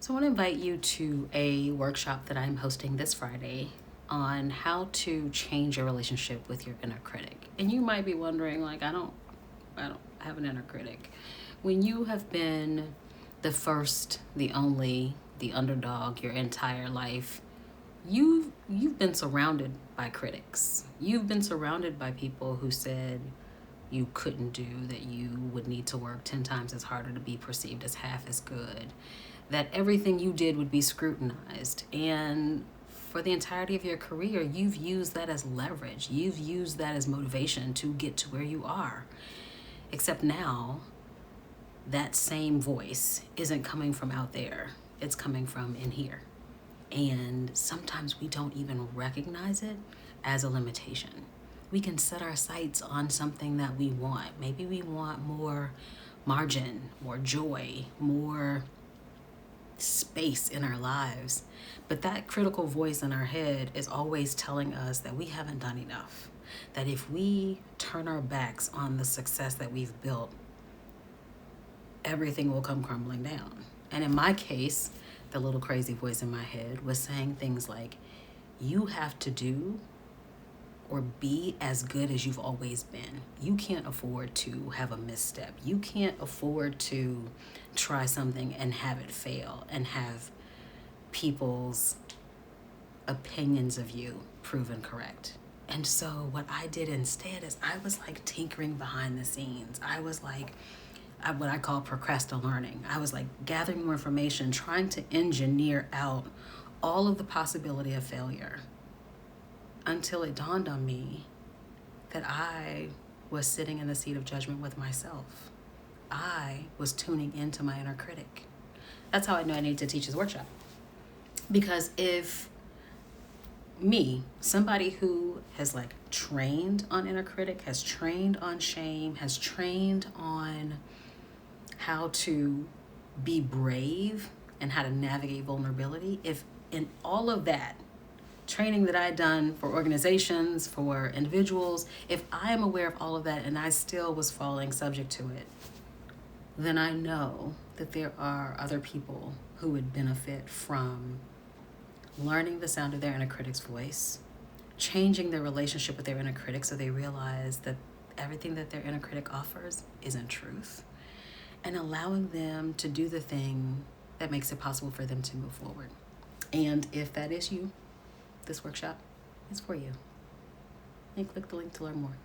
So I want to invite you to a workshop that I'm hosting this Friday on how to change your relationship with your inner critic. And you might be wondering, like, I don't have an inner critic. When you have been the first, the only, the underdog your entire life, you've been surrounded by critics. You've been surrounded by people who said you couldn't do, that you would need to work 10 times as harder to be perceived as half as good, that everything you did would be scrutinized. And for the entirety of your career, you've used that as leverage. You've used that as motivation to get to where you are. Except now, that same voice isn't coming from out there. It's coming from in here. And sometimes we don't even recognize it as a limitation. We can set our sights on something that we want. Maybe we want more margin, more joy, more space in our lives. But that critical voice in our head is always telling us that we haven't done enough. That if we turn our backs on the success that we've built, everything will come crumbling down. And in my case, the little crazy voice in my head was saying things like, you have to do or be as good as you've always been. You can't afford to have a misstep. You can't afford to try something and have it fail and have people's opinions of you proven correct. And so what I did instead is I was like tinkering behind the scenes. I was like, what I call procrastilearning. I was like gathering more information, trying to engineer out all of the possibility of failure, until it dawned on me that I was sitting in the seat of judgment with myself. I was tuning into my inner critic. That's how I knew I needed to teach this workshop. Because if me, somebody who has like trained on inner critic, has trained on shame, has trained on how to be brave and how to navigate vulnerability, if in all of that training that I'd done for organizations, for individuals, if I am aware of all of that and I still was falling subject to it, then I know that there are other people who would benefit from learning the sound of their inner critic's voice, changing their relationship with their inner critic so they realize that everything that their inner critic offers isn't truth, and allowing them to do the thing that makes it possible for them to move forward. And if that is you, this workshop is for you. And click the link to learn more.